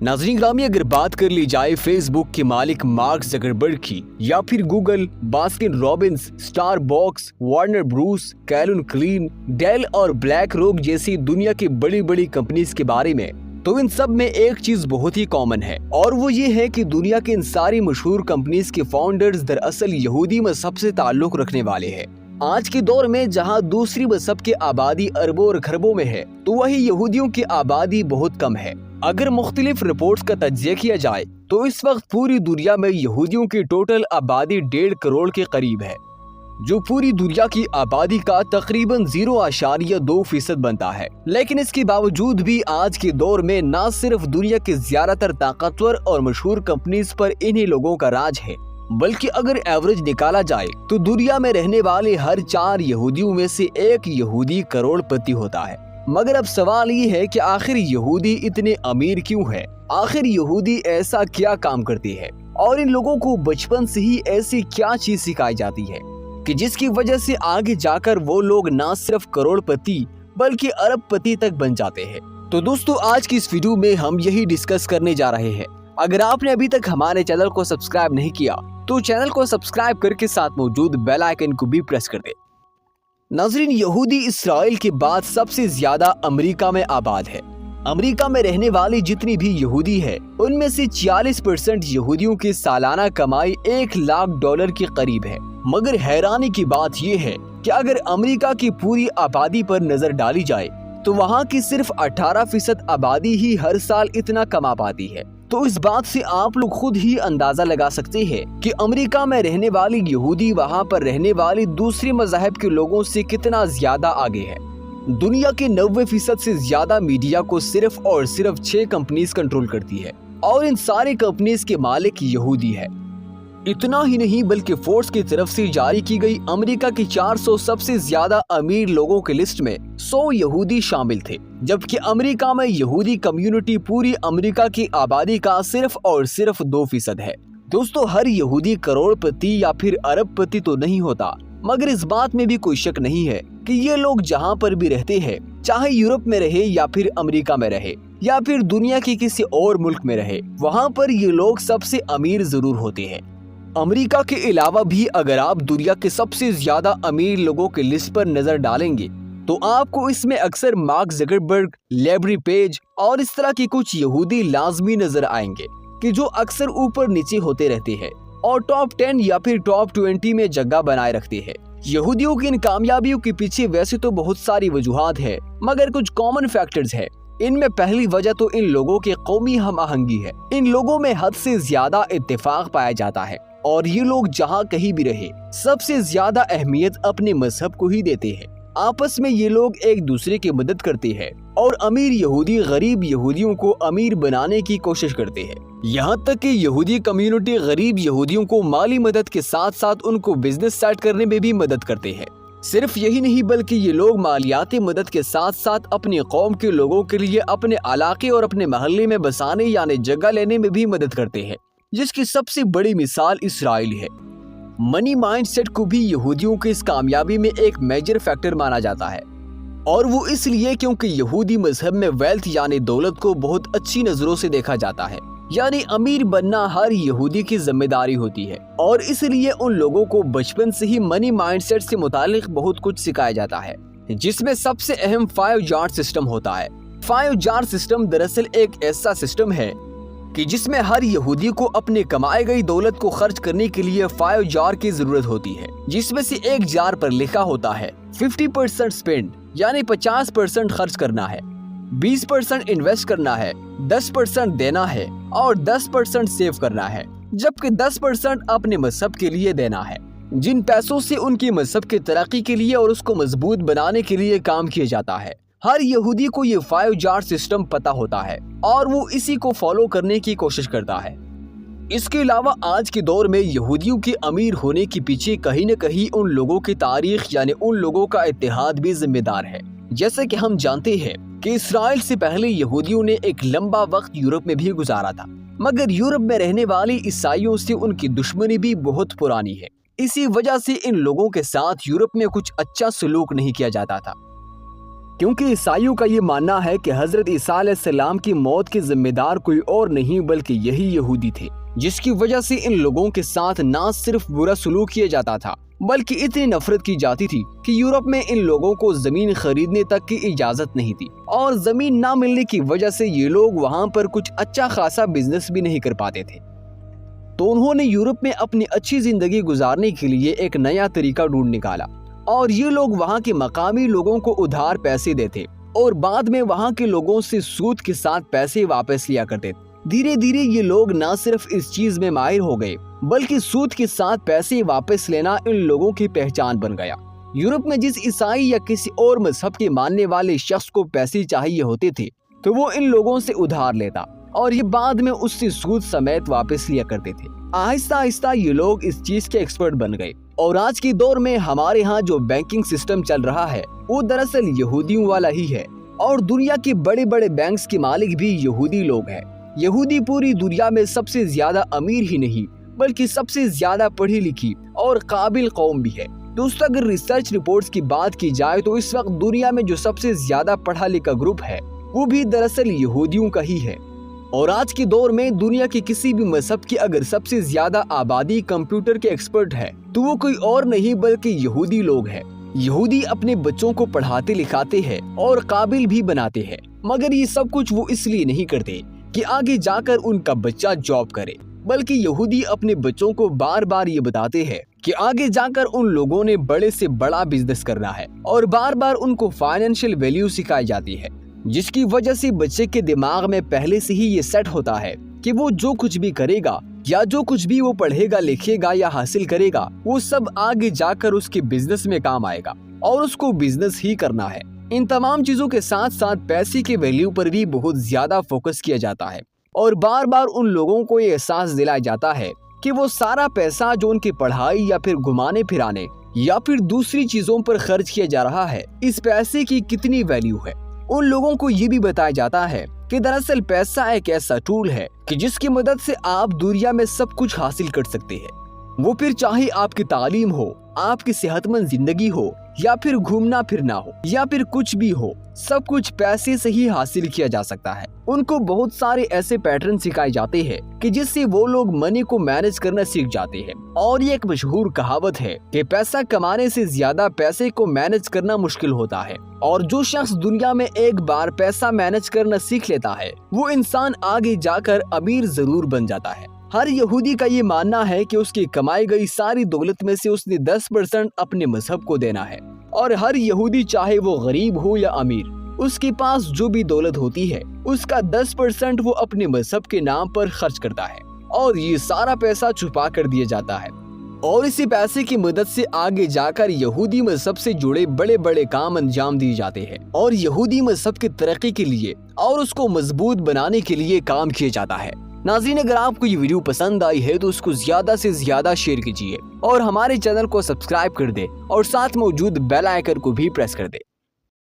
नाज़रीन ग्रामी, अगर बात कर ली जाए फेसबुक के मालिक मार्क ज़करबर्ग की या फिर Google, Baskin Robbins, Starbucks, Warner Bruce, कैलन क्लीन, डेल और ब्लैक रॉक जैसी दुनिया की बड़ी बड़ी कंपनीज के बारे में, तो इन सब में एक चीज बहुत ही कॉमन है और वो ये है कि दुनिया के इन सारी मशहूर कंपनीज के फाउंडर्स दरअसल यहूदी मजहब से ताल्लुक रखने वाले हैं। आज के दौर में जहां दूसरी मजहब की आबादी अरबों और खरबों में है, तो वही यहूदियों की आबादी बहुत कम है। अगर मुख्तलिफ रिपोर्ट्स का तज्जिया किया जाए तो इस वक्त पूरी दुनिया में यहूदियों की टोटल आबादी 1.5 करोड़ के करीब है, जो पूरी दुनिया की आबादी का तकरीबन 0.2% बनता है। लेकिन इसके बावजूद भी आज के दौर में न सिर्फ दुनिया के ज्यादातर ताकतवर और मशहूर कंपनीज पर इन्हीं लोगों का राज है, बल्कि अगर एवरेज निकाला जाए तो दुनिया में रहने वाले हर 4 यहूदियों में से एक यहूदी करोड़पति होता है। मगर अब सवाल ये है कि आखिर यहूदी इतने अमीर क्यों है? आखिर यहूदी ऐसा क्या काम करती है और इन लोगों को बचपन से ही ऐसी क्या चीज सिखाई जाती है कि जिसकी वजह से आगे जाकर वो लोग न सिर्फ करोड़पति बल्कि अरबपति तक बन जाते हैं। तो दोस्तों, आज की इस वीडियो में हम यही डिस्कस करने जा रहे हैं। अगर आपने अभी तक हमारे चैनल को सब्सक्राइब नहीं किया तो चैनल को सब्सक्राइब करके साथ मौजूद बेल आइकन को भी प्रेस कर दे। नाज़रीन, यहूदी इसराइल के बाद सबसे ज्यादा अमेरिका में आबाद है। अमेरिका में रहने वाली जितनी भी यहूदी है उनमें से 40% यहूदियों की सालाना कमाई $1 लाख के करीब है। मगर हैरानी की बात यह है कि अगर अमेरिका की पूरी आबादी पर नजर डाली जाए तो वहाँ की सिर्फ 18% आबादी ही हर साल इतना कमा पाती है। तो इस बात से आप लोग खुद ही अंदाजा लगा सकते हैं कि अमेरिका में रहने वाली यहूदी वहाँ पर रहने वाली दूसरे मज़हब के लोगों से कितना ज्यादा आगे है। दुनिया के 90% से ज्यादा मीडिया को सिर्फ और सिर्फ 6 कंपनीज कंट्रोल करती है और इन सारे कंपनीज के मालिक यहूदी है। इतना ही नहीं बल्कि फोर्ब्स की तरफ से जारी की गई अमेरिका की 400 सबसे ज्यादा अमीर लोगों की लिस्ट में 100 यहूदी शामिल थे, जबकि अमेरिका में यहूदी कम्युनिटी पूरी अमेरिका की आबादी का सिर्फ और सिर्फ 2% है। दोस्तों, हर यहूदी करोड़पति या फिर अरबपति तो नहीं होता, मगर इस बात में भी कोई शक नहीं है कि ये लोग जहाँ पर भी रहते हैं, चाहे यूरोप में रहे या फिर अमेरिका में रहे या फिर दुनिया के किसी और मुल्क में रहे, वहाँ पर ये लोग सबसे अमीर जरूर होते हैं। अमेरिका के अलावा भी अगर आप दुनिया के सबसे ज्यादा अमीर लोगों की लिस्ट पर नजर डालेंगे तो आपको इसमें अक्सर मार्क ज़करबर्ग, लैरी पेज और इस तरह के कुछ यहूदी लाजमी नजर आएंगे कि जो अक्सर ऊपर नीचे होते रहते हैं और टॉप 10 या फिर टॉप 20 में जगह बनाए रखते हैं। यहूदियों की इन कामयाबियों के पीछे वैसे तो बहुत सारी वजूहात है, मगर कुछ कॉमन फैक्टर्स है। इनमें पहली वजह तो इन लोगों की कौमी हम आहंगी है। इन लोगों में हद से ज्यादा इत्तेफाक पाया जाता है और ये लोग जहाँ कहीं भी रहे सबसे ज्यादा अहमियत अपने मजहब को ही देते हैं। आपस में ये लोग एक दूसरे की मदद करते हैं और अमीर यहूदी गरीब यहूदियों को अमीर बनाने की कोशिश करते हैं। यहाँ तक कि यहूदी कम्युनिटी गरीब यहूदियों को माली मदद के साथ साथ उनको बिजनेस स्टार्ट करने में भी मदद करते हैं। सिर्फ यही नहीं बल्कि ये लोग मालियाती मदद के साथ साथ अपनी कौम के लोगों के लिए अपने इलाके और अपने मोहल्ले में बसाने यानी जगह लेने में भी मदद करते हैं, जिसकी सबसे बड़ी मिसाल इसराइल है। मनी माइंडसेट को भी यहूदियों की इस कामयाबी में एक मेजर फैक्टर माना जाता है और वो इसलिए क्योंकि यहूदी मजहब में वेल्थ यानी दौलत को बहुत अच्छी नजरों से देखा जाता है, यानी अमीर बनना हर यहूदी की जिम्मेदारी होती है और इसलिए उन लोगों को बचपन से ही मनी माइंडसेट से मुतालिक बहुत कुछ सिखाया जाता है, जिसमें सबसे अहम 5 जार सिस्टम होता है। 5 जार सिस्टम दरअसल एक ऐसा सिस्टम है कि जिसमें हर यहूदी को अपने कमाई गई दौलत को खर्च करने के लिए 5 जार की जरूरत होती है, जिसमें से एक जार पर लिखा होता है 50% स्पेंड यानी 50% खर्च करना है, 20% इन्वेस्ट करना है, 10% देना है और 10% सेव करना है, जबकि 10% अपने मजहब के लिए देना है, जिन पैसों से उनकी मजहब की तरक्की के लिए और उसको मजबूत बनाने के लिए काम किया जाता है। हर यहूदी को ये 5 जार सिस्टम पता होता है और वो इसी को फॉलो करने की कोशिश करता है। इसके अलावा आज के दौर में यहूदियों के अमीर होने के पीछे कहीं न कहीं उन लोगों की तारीख यानी उन लोगों का इत्तेहाद भी जिम्मेदार है। जैसे कि हम जानते हैं कि इसराइल से पहले यहूदियों ने एक लंबा वक्त यूरोप में भी गुजारा था, मगर यूरोप में रहने वाले ईसाइयों से उनकी दुश्मनी भी बहुत पुरानी है। इसी वजह से इन लोगों के साथ यूरोप में कुछ अच्छा सलूक नहीं किया जाता था। क्योंकि ईसाइयों का ये मानना है कि हजरत ईसा अलैहिस्सलाम की मौत के जिम्मेदार कोई और नहीं बल्कि यही यहूदी थे, जिसकी वजह से इन लोगों के साथ ना सिर्फ बुरा सलूक किया जाता था बल्कि इतनी नफरत की जाती थी कि यूरोप में इन लोगों को जमीन खरीदने तक की इजाजत नहीं थी, और जमीन ना मिलने की वजह से ये लोग वहाँ पर कुछ अच्छा खासा बिजनेस भी नहीं कर पाते थे। तो उन्होंने यूरोप में अपनी अच्छी जिंदगी गुजारने के लिए एक नया तरीका ढूंढ निकाला, और ये लोग वहाँ के मकामी लोगों को उधार पैसे देते और बाद में वहाँ के लोगों से सूद के साथ पैसे वापस लिया करते। धीरे धीरे ये लोग न सिर्फ इस चीज में माहिर हो गए बल्कि सूद के साथ पैसे वापस लेना इन लोगों की पहचान बन गया। यूरोप में जिस ईसाई या किसी और मजहब के मानने वाले शख्स को पैसे चाहिए होते थे तो वो इन लोगों से उधार लेता और ये बाद में उससे सूद समेत वापस लिया करते थे। आहिस्ता आहिस्ता ये लोग इस चीज के एक्सपर्ट बन गए, और आज के दौर में हमारे यहाँ जो बैंकिंग सिस्टम चल रहा है वो दरअसल यहूदियों वाला ही है, और दुनिया के बड़े बड़े बैंक्स के मालिक भी यहूदी लोग हैं। यहूदी पूरी दुनिया में सबसे ज्यादा अमीर ही नहीं बल्कि सबसे ज्यादा पढ़ी लिखी और काबिल कौम भी है। दोस्तों, अगर रिसर्च रिपोर्ट्स की बात की जाए तो इस वक्त दुनिया में जो सबसे ज्यादा पढ़ा लिखा ग्रुप है वो भी दरअसल यहूदियों का ही है। और आज के दौर में दुनिया के किसी भी मजहब की अगर सबसे ज्यादा आबादी कंप्यूटर के एक्सपर्ट है तो वो कोई और नहीं बल्कि यहूदी लोग हैं। यहूदी अपने बच्चों को पढ़ाते लिखाते हैं और काबिल भी बनाते हैं, मगर ये सब कुछ वो इसलिए नहीं करते कि आगे जाकर उनका बच्चा जॉब करे, बल्कि यहूदी अपने बच्चों को बार बार ये बताते हैं कि आगे जाकर उन लोगों ने बड़े से बड़ा बिजनेस करना है, और बार बार उनको फाइनेंशियल वैल्यू सिखाई जाती है, जिसकी वजह से बच्चे के दिमाग में पहले से ही ये सेट होता है कि वो जो कुछ भी करेगा या जो कुछ भी वो पढ़ेगा लिखेगा या हासिल करेगा वो सब आगे जाकर उसके बिजनेस में काम आएगा और उसको बिजनेस ही करना है। इन तमाम चीजों के साथ साथ पैसे के वैल्यू पर भी बहुत ज्यादा फोकस किया जाता है, और बार बार उन लोगों को ये एहसास दिलाया जाता है कि वो सारा पैसा जो उनकी पढ़ाई या फिर घुमाने फिराने या फिर दूसरी चीजों पर खर्च किया जा रहा है, इस पैसे की कितनी वैल्यू है। उन लोगों को ये भी बताया जाता है कि दरअसल पैसा एक ऐसा टूल है कि जिसकी मदद से आप दुनिया में सब कुछ हासिल कर सकते हैं, वो फिर चाहे आपकी तालीम हो, आपकी सेहतमंद जिंदगी हो, या फिर घूमना फिरना हो, या फिर कुछ भी हो, सब कुछ पैसे से ही हासिल किया जा सकता है। उनको बहुत सारे ऐसे पैटर्न सिखाए जाते हैं कि जिससे वो लोग मनी को मैनेज करना सीख जाते हैं। और ये एक मशहूर कहावत है कि पैसा कमाने से ज्यादा पैसे को मैनेज करना मुश्किल होता है, और जो शख्स दुनिया में एक बार पैसा मैनेज करना सीख लेता है वो इंसान आगे जाकर अमीर जरूर बन जाता है। हर यहूदी का ये मानना है कि उसकी कमाई गई सारी दौलत में से उसने 10% अपने मजहब को देना है, और हर यहूदी चाहे वो गरीब हो या अमीर, उसके पास जो भी दौलत होती है उसका 10% वो अपने मजहब के नाम पर खर्च करता है, और ये सारा पैसा छुपा कर दिया जाता है। और इसी पैसे की मदद से आगे जाकर यहूदी मजहब से जुड़े बड़े बड़े काम अंजाम दिए जाते हैं, और यहूदी मजहब की तरक्की के लिए और उसको मजबूत बनाने के लिए काम किया जाता है। नाज़रीन, अगर आपको ये वीडियो पसंद आई है तो उसको ज्यादा से ज्यादा शेयर कीजिए और हमारे चैनल को सब्सक्राइब कर दे और साथ मौजूद बेल आइकन को भी प्रेस कर दे।